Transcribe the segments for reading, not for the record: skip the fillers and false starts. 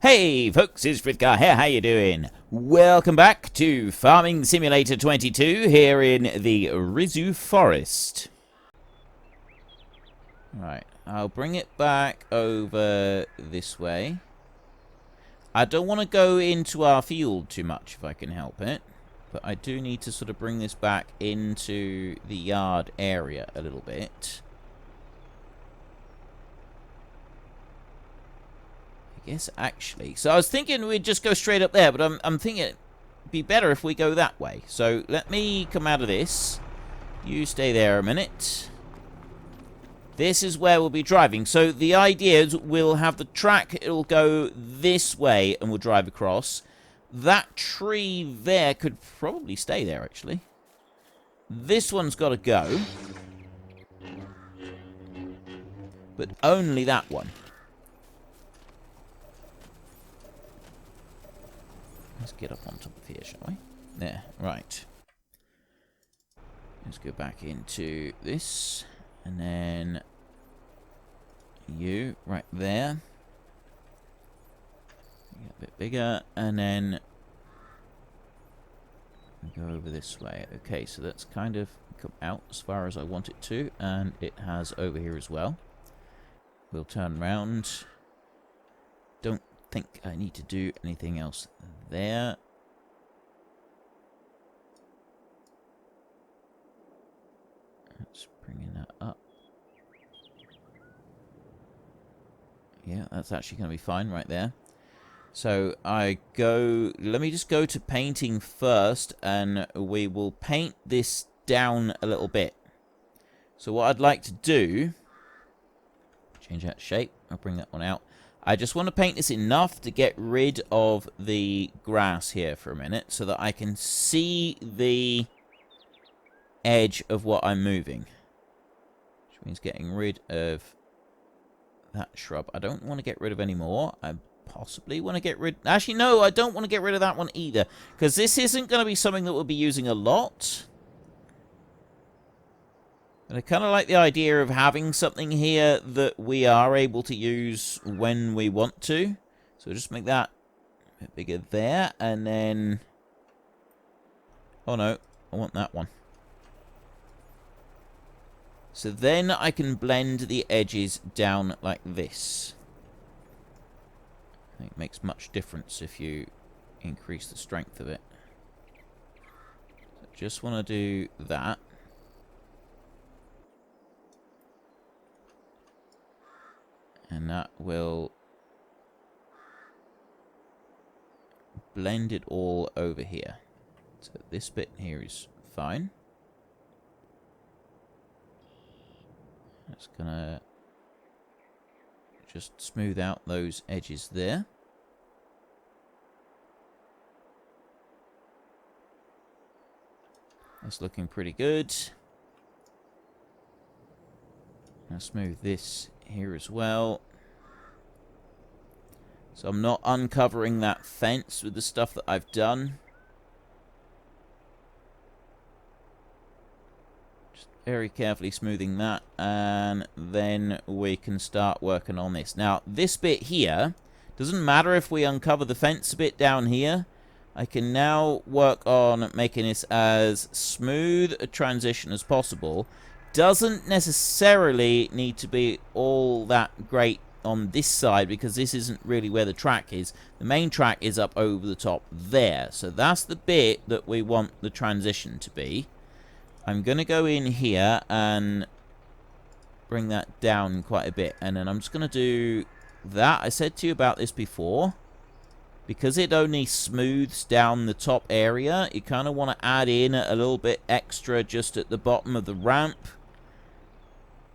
Hey folks, it's Frithgar here, how you doing? Welcome back to Farming Simulator 22 here in the Risoux Forest. Right, I'll bring it back over this way. I don't want to go into our field too much if I can help it, but I do need to sort of bring this back into the yard area a little bit. Yes, actually. So I was thinking we'd just go straight up there, but I'm thinking it'd be better if we go that way. So let me come out of this. You stay there a minute. This is where we'll be driving. So the idea is we'll have the track, it'll go this way, and we'll drive across. That tree there could probably stay there, actually. This one's got to go. But only that one. Let's get up on top of here, shall we? There, right. Let's go back into this. And then you, right there. Get a bit bigger. And then go over this way. Okay, so that's kind of come out as far as I want it to. And it has over here as well. We'll turn around. Don't think I need to do anything else there. Let's bring that up. Yeah, that's actually going to be fine right there. So I go, let me just go to painting first, and we will paint this down a little bit. So what I'd like to do, change that shape, I'll bring that one out. I just want to paint this enough to get rid of the grass here for a minute so that I can see the edge of what I'm moving. Which means getting rid of that shrub. I don't want to get rid of any more. I possibly want to get rid... Actually, no, I don't want to get rid of that one either. Because this isn't going to be something that we'll be using a lot. And I kind of like the idea of having something here that we are able to use when we want to. So just make that a bit bigger there. And then... Oh no, I want that one. So then I can blend the edges down like this. I think it makes much difference if you increase the strength of it. So just want to do that. And that will blend it all over here. So this bit here is fine. That's gonna just smooth out those edges there. That's looking pretty good. Now smooth this here as well. So I'm not uncovering that fence with the stuff that I've done. Just very carefully smoothing that, and then we can start working on this. Now this bit here, doesn't matter if we uncover the fence a bit down here. I can now work on making this as smooth a transition as possible. Doesn't necessarily need to be all that great on this side, because this isn't really where the track is. The main track is up over the top there. So that's the bit that we want the transition to be. I'm going to go in here and bring that down quite a bit. And then I'm just going to do that. I said to you about this before. Because it only smooths down the top area, you kind of want to add in a little bit extra just at the bottom of the ramp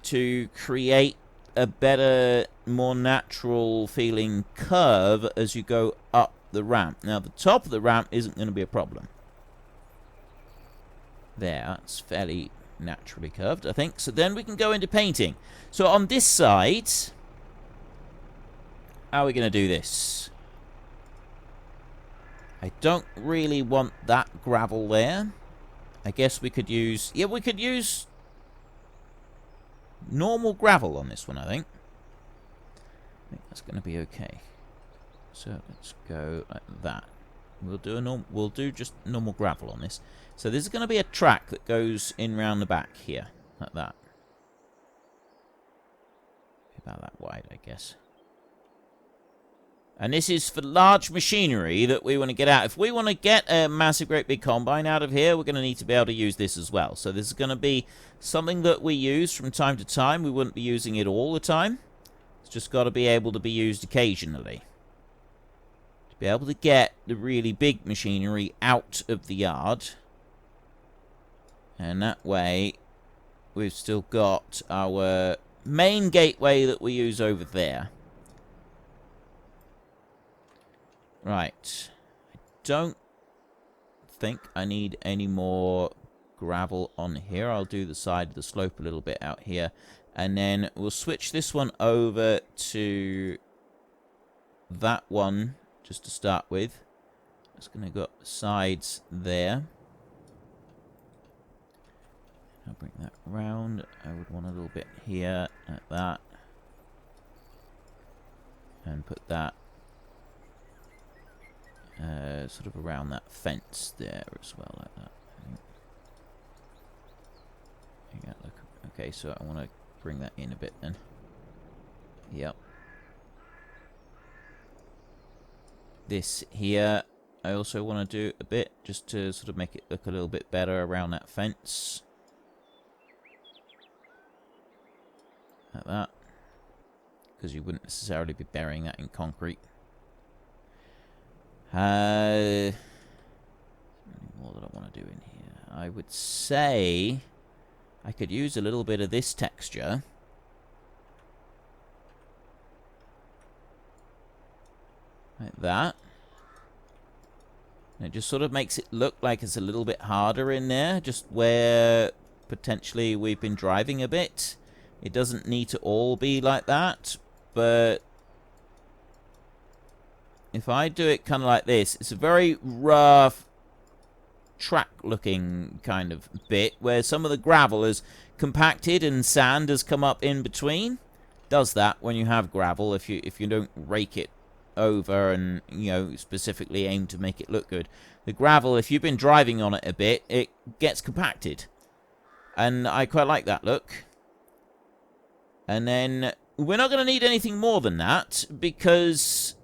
to create a better, more natural feeling curve as you go up the ramp. Now the top of the ramp isn't going to be a problem. There, that's fairly naturally curved, I think. So then we can go into painting. So on this side, how are we going to do this? I don't really want that gravel there. I guess we could use... Yeah, we could use normal gravel on this one, I think. I think that's going to be okay. So let's go like that. We'll do just normal gravel on this. So there's going to be a track that goes in round the back here, like that. About that wide, I guess. And this is for large machinery that we want to get out. If we want to get a massive, great big combine out of here, we're going to need to be able to use this as well. So this is going to be something that we use from time to time. We wouldn't be using it all the time. It's just got to be able to be used occasionally. To be able to get the really big machinery out of the yard. And that way, we've still got our main gateway that we use over there. Right. I don't think I need any more gravel on here. I'll do the side of the slope a little bit out here. And then we'll switch this one over to that one just to start with. Just going to go up the sides there. I'll bring that round. I would want a little bit here, like that. And put that sort of around that fence there as well, like that. Yeah, look. Okay, so I want to bring that in a bit then. Yep. This here, I also want to do a bit just to sort of make it look a little bit better around that fence. Like that. Because you wouldn't necessarily be burying that in concrete. Any more that I want to do in here? I would say I could use a little bit of this texture. Like that. And it just sort of makes it look like it's a little bit harder in there, just where potentially we've been driving a bit. It doesn't need to all be like that, but if I do it kind of like this, it's a very rough track-looking kind of bit where some of the gravel is compacted and sand has come up in between. Does that when you have gravel if you don't rake it over and, you know, specifically aim to make it look good. The gravel, if you've been driving on it a bit, it gets compacted. And I quite like that look. And then we're not going to need anything more than that because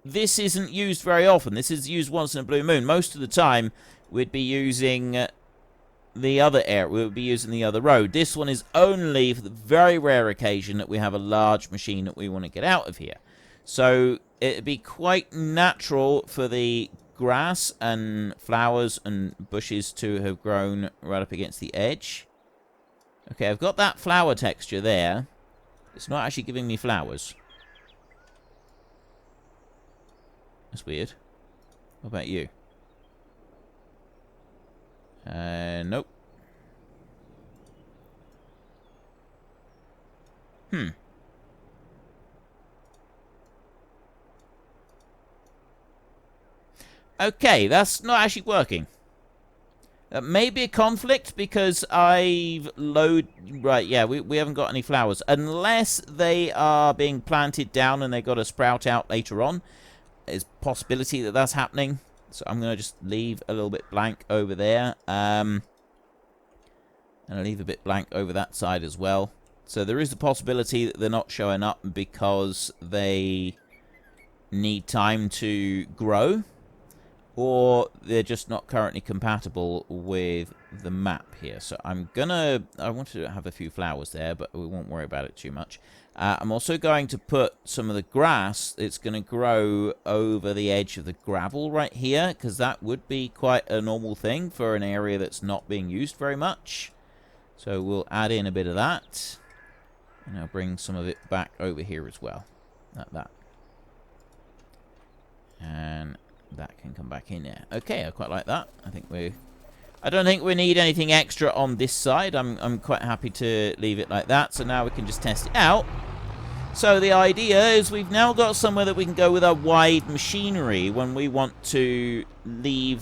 this isn't used very often. This is used once in a blue moon. Most of the time, we'd be using the other area. We would be using the other road. This one is only for the very rare occasion that we have a large machine that we want to get out of here. So it'd be quite natural for the grass and flowers and bushes to have grown right up against the edge. Okay, I've got that flower texture there. It's not actually giving me flowers. That's weird. What about you? Nope. Okay, that's not actually working. That may be a conflict because I've Right, yeah, we haven't got any flowers. Unless they are being planted down and they got to sprout out later on. There's a possibility that that's happening. So I'm going to just leave a little bit blank over there. And I'll leave a bit blank over that side as well. So there is the possibility that they're not showing up because they need time to grow. Or they're just not currently compatible with the map here. So I want to have a few flowers there, but we won't worry about it too much. I'm also going to put some of the grass. It's going to grow over the edge of the gravel right here, because that would be quite a normal thing for an area that's not being used very much. So we'll add in a bit of that. And I'll bring some of it back over here as well. Like that. And that can come back in there. Okay, I quite like that. I don't think we need anything extra on this side. I'm quite happy to leave it like that. So now we can just test it out. So the idea is we've now got somewhere that we can go with our wide machinery when we want to leave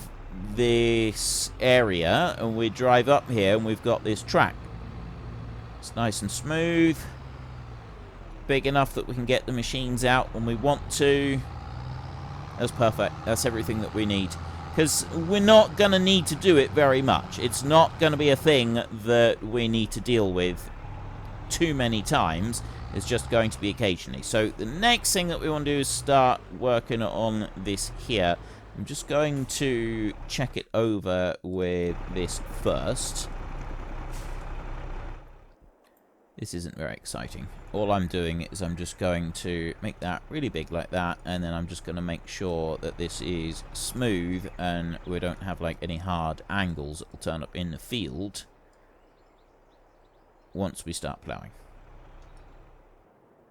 this area and we drive up here and we've got this track. It's nice and smooth. big enough that we can get the machines out when we want to. That's perfect. That's everything that we need. Because we're not going to need to do it very much. It's not going to be a thing that we need to deal with too many times. It's just going to be occasionally. So the next thing that we want to do is start working on this here. I'm just going to check it over with this first. This isn't very exciting. All I'm doing is I'm just going to make that really big like that, and then I'm just going to make sure that this is smooth and we don't have like any hard angles that will turn up in the field once we start ploughing.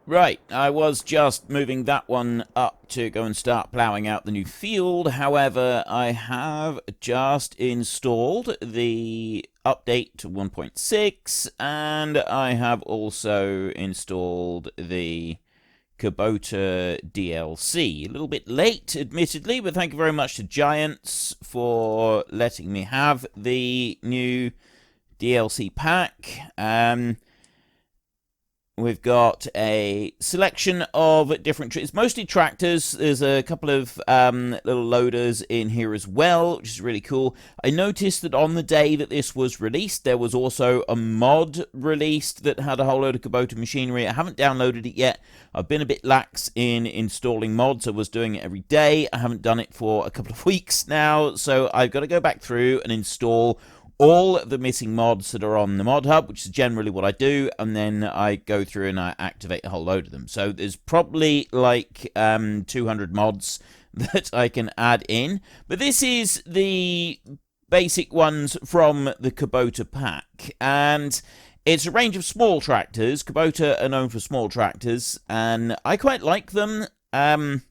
Right, I was just moving that one up to go and start ploughing out the new field. However, I have just installed the update to 1.6, and I have also installed the Kubota DLC. A little bit late, admittedly, but thank you very much to Giants for letting me have the new DLC pack. We've got a selection of different... It's mostly tractors. There's a couple of little loaders in here as well, which is really cool. I noticed that on the day that this was released, there was also a mod released that had a whole load of Kubota machinery. I haven't downloaded it yet. I've been a bit lax in installing mods. I was doing it every day. I haven't done it for a couple of weeks now, so I've got to go back through and install all the missing mods that are on the mod hub, which is generally what I do, and then I go through and I activate a whole load of them. So there's probably like 200 mods that I can add in, but this is the basic ones from the Kubota pack, and it's a range of small tractors. Kubota are known for small tractors, and I quite like them, or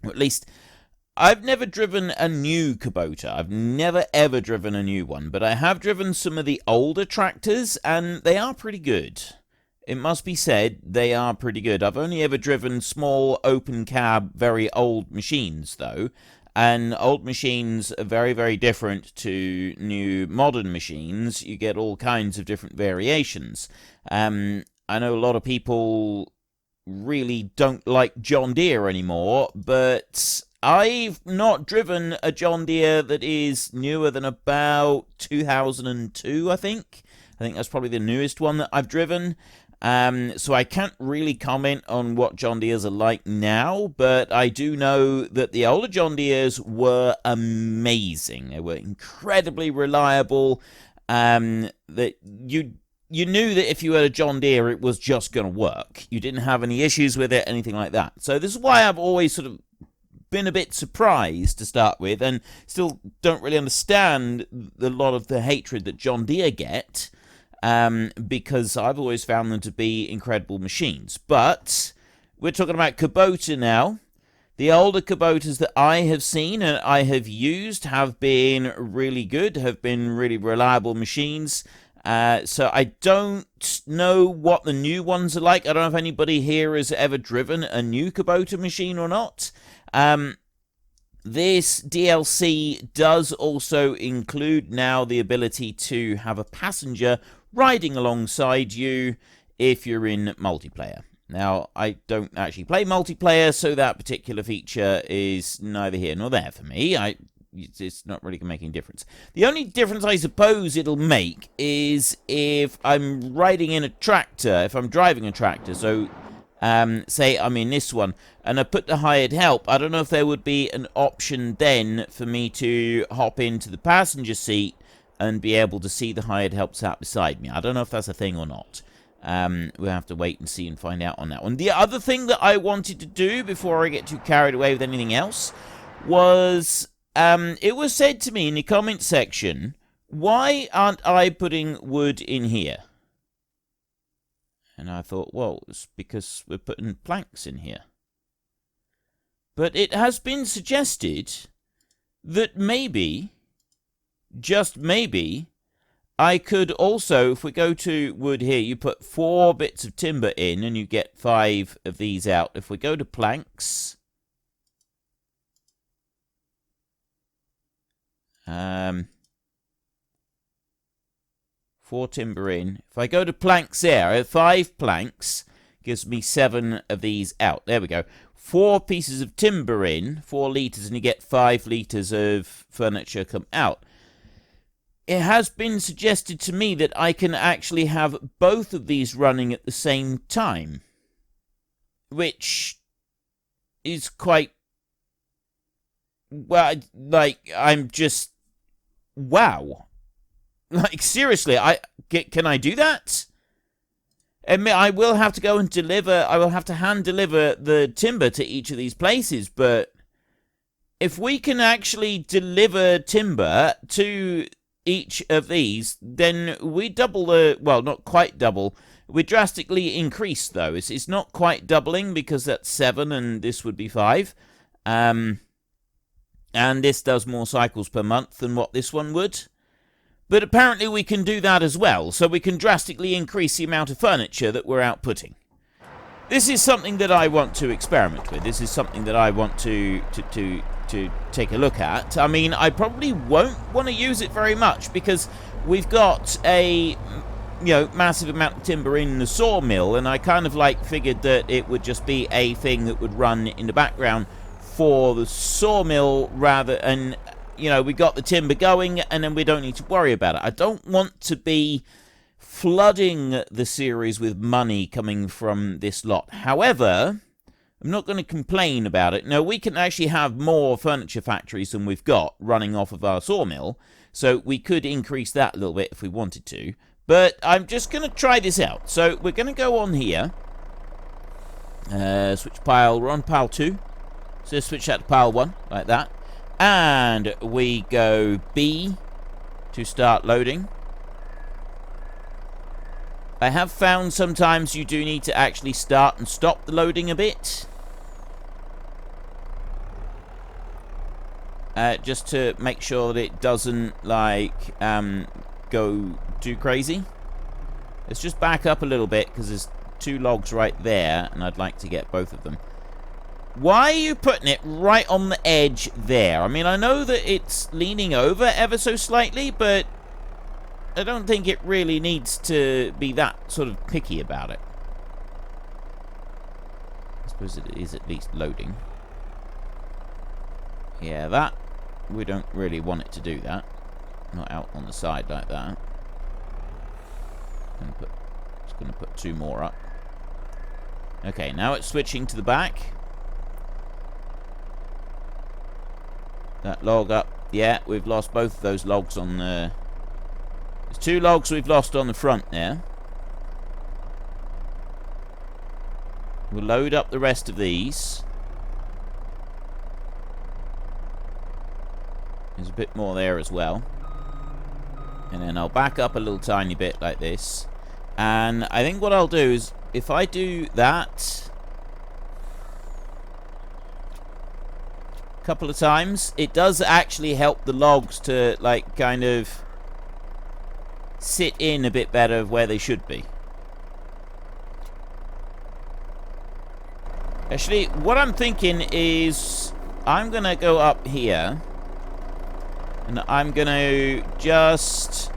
at least... I've never driven a new Kubota. I've never ever driven a new one, but I have driven some of the older tractors, and they are pretty good. It must be said, they are pretty good. I've only ever driven small, open cab, very old machines, though, and old machines are very, very different to new modern machines. You get all kinds of different variations. I know a lot of people really don't like John Deere anymore, but I've not driven a John Deere that is newer than about 2002, I think. I think that's probably the newest one that I've driven. So I can't really comment on what John Deeres are like now, but I do know that the older John Deeres were amazing. They were incredibly reliable. That you knew that if you had a John Deere, it was just going to work. You didn't have any issues with it, anything like that. So this is why I've always sort of been a bit surprised to start with, and still don't really understand a lot of the hatred that John Deere get, because I've always found them to be incredible machines. But we're talking about Kubota now. The older Kubotas that I have seen and I have used have been really good, have been really reliable machines. So I don't know what the new ones are like. I don't know if anybody here has ever driven a new Kubota machine or not. This DLC does also include now the ability to have a passenger riding alongside you if you're in multiplayer. Now, I don't actually play multiplayer, so that particular feature is neither here nor there for me. It's not really making a difference. The only difference I suppose it'll make is if I'm riding in a tractor, if I'm driving a tractor. So, say I'm in this one, and I put the hired help. I don't know if there would be an option then for me to hop into the passenger seat and be able to see the hired help sat beside me. I don't know if that's a thing or not. We'll have to wait and see and find out on that one. The other thing that I wanted to do before I get too carried away with anything else was, it was said to me in the comment section, why aren't I putting wood in here? And I thought, well, it's because we're putting planks in here. But it has been suggested that maybe, just maybe, I could also, if we go to wood here, you put 4 bits of timber in and you get 5 of these out. If we go to planks, 4 timber in. If I go to planks there, I have 5 planks, gives me 7 of these out. There we go. 4 pieces of timber in, 4 litres, and you get 5 litres of furniture come out. It has been suggested to me that I can actually have both of these running at the same time, which is quite, well, like, I'm just, wow. Like, seriously, can I do that? I mean, I will have to go and deliver, I will have to hand deliver the timber to each of these places, but if we can actually deliver timber to each of these, then we double the, well, not quite double, we drastically increase, though. It's not quite doubling, because that's 7, and this would be 5. And this does more cycles per month than what this one would. But apparently we can do that as well, so we can drastically increase the amount of furniture that we're outputting. This is something that I want to experiment with. This is something that I want to take a look at. I mean, I probably won't want to use it very much, because we've got a, massive amount of timber in the sawmill, and I kind of figured that it would just be a thing that would run in the background for the sawmill, rather, and we got the timber going, and then we don't need to worry about it. I don't want to be flooding the series with money coming from this lot. However, I'm not going to complain about it. No, we can actually have more furniture factories than we've got running off of our sawmill, so we could increase that a little bit if we wanted to. But I'm just going to try this out. So we're going to go on here. Switch pile. We're on pile 2. So switch that to pile 1, like that. And we go B to start loading. I have found sometimes you do need to actually start and stop the loading a bit. Just to make sure that it doesn't, go too crazy. Let's just back up a little bit, because there's 2 logs right there, and I'd like to get both of them. Why are you putting it right on the edge there? I mean, I know that it's leaning over ever so slightly, but I don't think it really needs to be that sort of picky about it. I suppose it is at least loading. Yeah, that, we don't really want it to do that. Not out on the side like that. Just going to put 2 more up. Okay, now it's switching to the back. That log up. Yeah, we've lost both of those logs on the... There's 2 logs we've lost on the front there. We'll load up the rest of these. There's a bit more there as well. And then I'll back up a little tiny bit like this. And I think what I'll do is, if I do that a couple of times, it does actually help the logs to, kind of sit in a bit better where they should be. Actually, what I'm thinking is I'm going to go up here, and I'm going to just...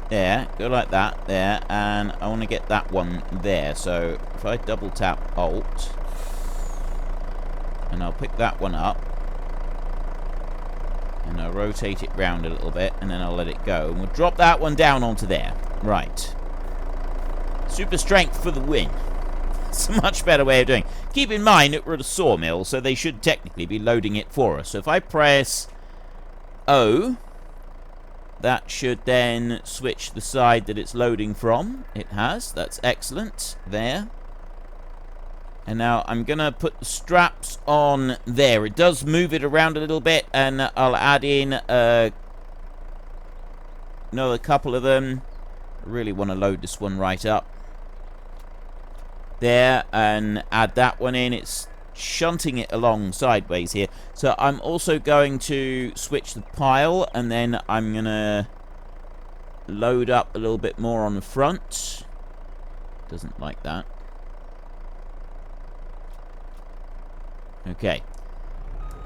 There, go like that, there, and I want to get that one there. So if I double tap Alt, and I'll pick that one up, and I'll rotate it round a little bit, and then I'll let it go, and we'll drop that one down onto there. Right. Super strength for the win. It's a much better way of doing it. Keep in mind that we're at a sawmill, so they should technically be loading it for us. So if I press O, that should then switch the side that it's loading from. It has. That's excellent. There. And now I'm going to put the straps on there. It does move it around a little bit, and I'll add in another couple of them. I really want to load this one right up. There, and add that one in. It's shunting it along sideways here. So I'm also going to switch the pile, and then I'm going to load up a little bit more on the front. Doesn't like that.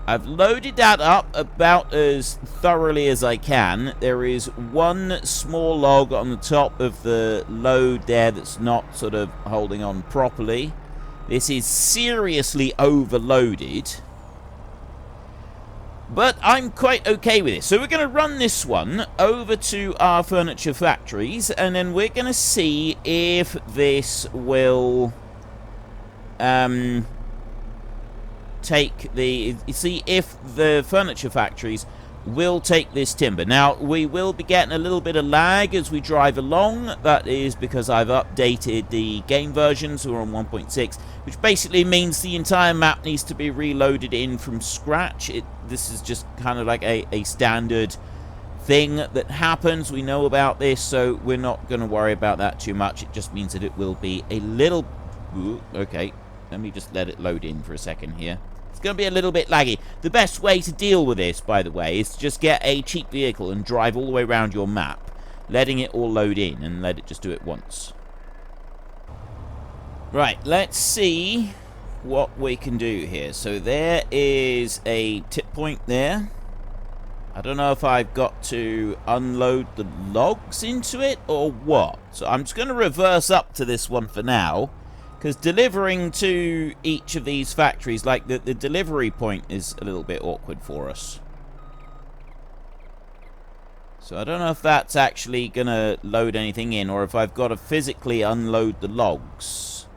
I've loaded that up about as thoroughly as I can. There is one small log on the top of the load there that's not sort of holding on properly. This is seriously overloaded. But I'm quite okay with this. So we're going to run this one over to our furniture factories, and then we're going to see if this will see if the furniture factories will take this timber. Now, we will be getting a little bit of lag as we drive along. That is because I've updated the game version, so we're on 1.6, which basically means the entire map needs to be reloaded in from scratch. This is just kind of like a standard thing that happens. We know about this, so we're not going to worry about that too much. It just means that it will be a little... Ooh, okay, let me just let it load in for a second here. It's going to be a little bit laggy. The best way to deal with this, by the way, is to just get a cheap vehicle and drive all the way around your map, letting it all load in, and let it just do it once. Right, let's see what we can do here. So there is a tip point there. I don't know if I've got to unload the logs into it or what. So I'm just going to reverse up to this one for now, because delivering to each of these factories, like the delivery point is a little bit awkward for us. So I don't know if that's actually going to load anything in, or if I've got to physically unload the logs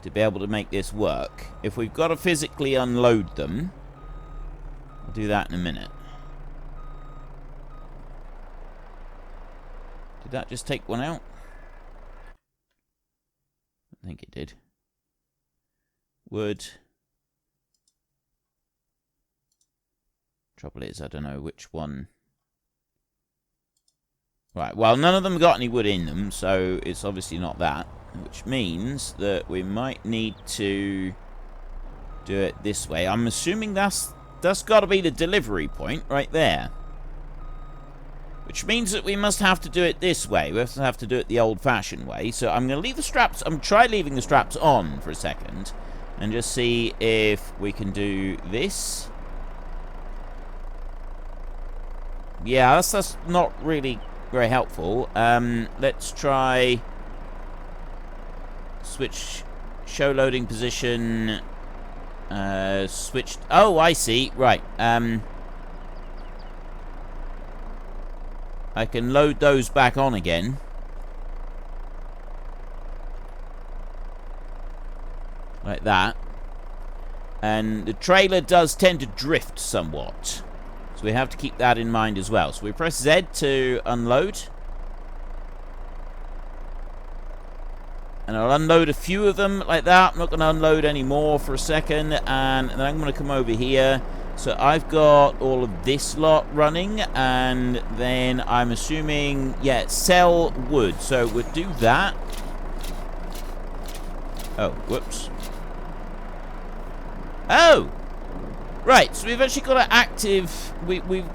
to be able to make this work. If we've got to physically unload them, I'll do that in a minute. Did that just take one out? I think it did. Wood. Trouble is, I don't know which one. Right, well, none of them got any wood in them, so it's obviously not that. Which means that we might need to do it this way. I'm assuming that's got to be the delivery point right there. Which means that we must have to do it this way. We have to do it the old-fashioned way. So I'm going to leave the straps... I'm going to try leaving the straps on for a second. And just see if we can do this. Yeah, that's not really very helpful. Let's try... Switch... Show loading position... Switched... Oh, I see. Right. I can load those back on again. Like that. And the trailer does tend to drift somewhat. So we have to keep that in mind as well. So we press Z to unload. And I'll unload a few of them like that. I'm not going to unload any more for a second. And then I'm going to come over here. So I've got all of this lot running, and then I'm assuming, yeah, sell wood. So we'll do that. Oh, whoops. Oh! Right, so we've actually got to we've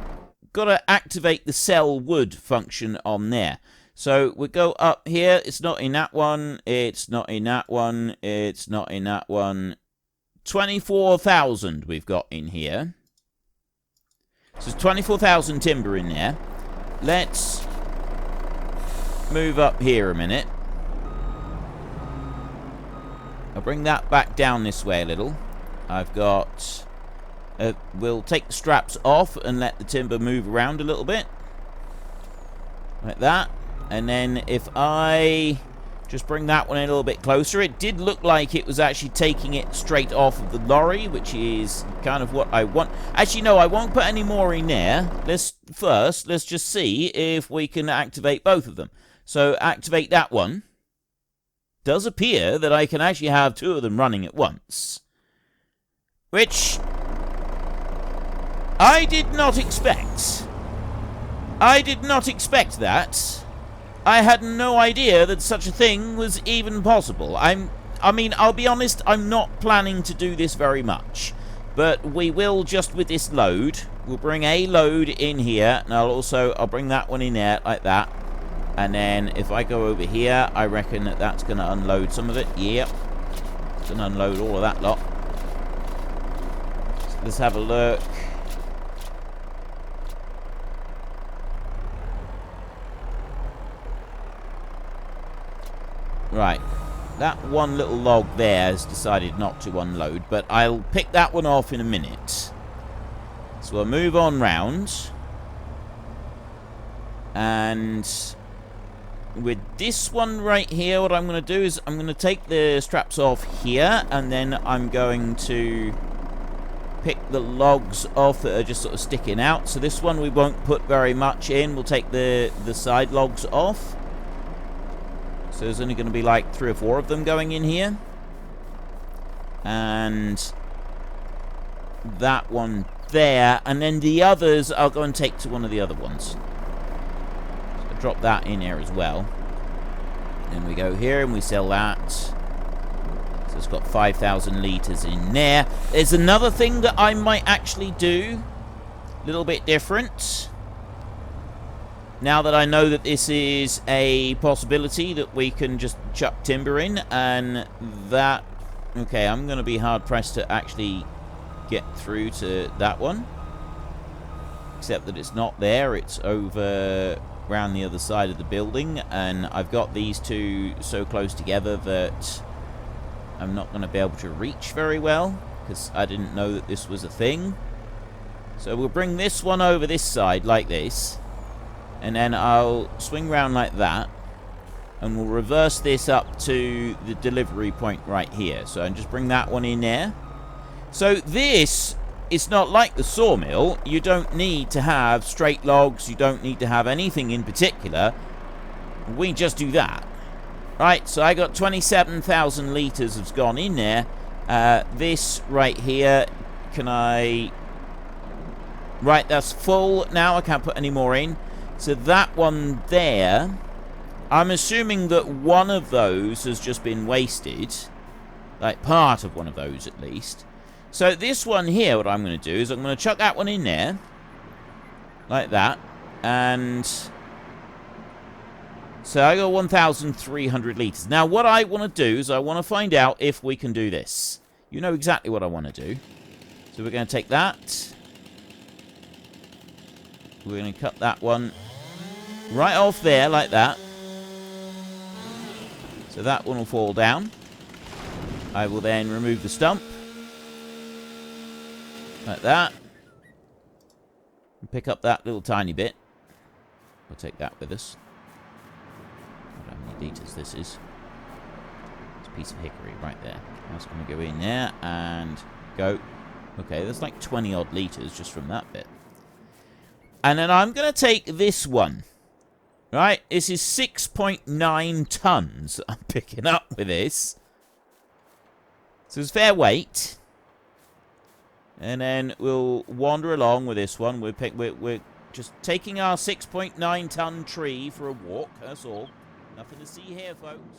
got to activate the sell wood function on there. So we go up here. It's not in that one. It's not in that one. It's not in that one. 24,000 we've got in here. So there's 24,000 timber in there. Let's move up here a minute. I'll bring that back down this way a little. I've got... we'll take the straps off and let the timber move around a little bit. Like that. And then if I... just bring that one in a little bit closer. It did look like it was actually taking it straight off of the lorry, which is kind of what I want. Actually, no, I won't put any more in there. Let's just see if we can activate both of them. So, activate that one. Does appear that I can actually have two of them running at once. Which I did not expect. I did not expect that. I had no idea that such a thing was even possible. I mean, I'll be honest, I'm not planning to do this very much. But we will, just with this load, we'll bring a load in here, and I'll bring that one in there, like that. And then, if I go over here, I reckon that that's going to unload some of it. Yep. It's going to unload all of that lot. let's have a look. Right. That one little log there has decided not to unload, but I'll pick that one off in a minute. So we'll move on round. And with this one right here, what I'm going to do is I'm going to take the straps off here, and then I'm going to pick the logs off that are just sort of sticking out. So this one we won't put very much in. We'll take the side logs off. So there's only going to be like 3 or 4 of them going in here. And that one there. And then the others, I'll go and take to one of the other ones. So I'll drop that in here as well. Then we go here and we sell that. So it's got 5,000 litres in there. There's another thing that I might actually do. A little bit different. Now that I know that this is a possibility that we can just chuck timber in, and that... Okay, I'm going to be hard-pressed to actually get through to that one. Except that it's not there, it's over around the other side of the building, and I've got these two so close together that I'm not going to be able to reach very well, because I didn't know that this was a thing. So we'll bring this one over this side like this. And then I'll swing round like that, and we'll reverse this up to the delivery point right here. So, and just bring that one in there. So this is not like the sawmill. You don't need to have straight logs. You don't need to have anything in particular. We just do that. Right, so I got 27,000 litres has gone in there. This right here, can I... Right, that's full now. I can't put any more in. So that one there, I'm assuming that one of those has just been wasted. Like part of one of those at least. So this one here, what I'm going to do is I'm going to chuck that one in there. Like that. And so I got 1,300 litres. Now what I want to do is I want to find out if we can do this. You know exactly what I want to do. So we're going to take that. We're going to cut that one right off there, like that. So that one will fall down. I will then remove the stump. Like that. And pick up that little tiny bit. We'll take that with us. I don't know how many litres this is. It's a piece of hickory right there. That's going to go in there and go. Okay, there's like 20 odd litres just from that bit. And then I'm going to take this one. Right? This is 6.9 tons I'm picking up with this. So it's fair weight. And then we'll wander along with this one. We're just taking our 6.9 ton tree for a walk. That's all. Nothing to see here, folks.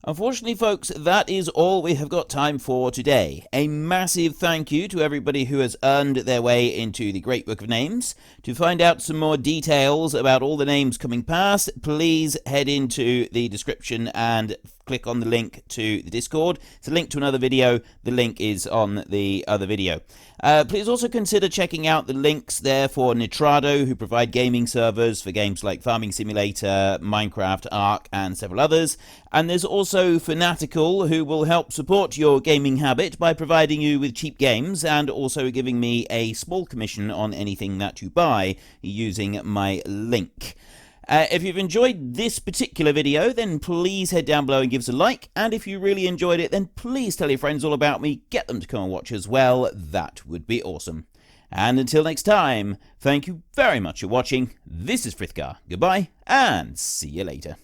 Unfortunately, folks, that is all we have got time for today. A massive thank you to everybody who has earned their way into the Great Book of Names. To find out some more details about all the names coming past, please head into the description and click on the link to the Discord. It's a link to another video. The link is on the other video. Please also consider checking out the links there for Nitrado, who provide gaming servers for games like Farming Simulator, Minecraft, Ark, and several others. And there's also Fanatical, who will help support your gaming habit by providing you with cheap games and also giving me a small commission on anything that you buy using my link. If you've enjoyed this particular video, then please head down below and give us a like. And if you really enjoyed it, then please tell your friends all about me. Get them to come and watch as well. That would be awesome. And until next time, thank you very much for watching. This is Frithgar. Goodbye, and see you later.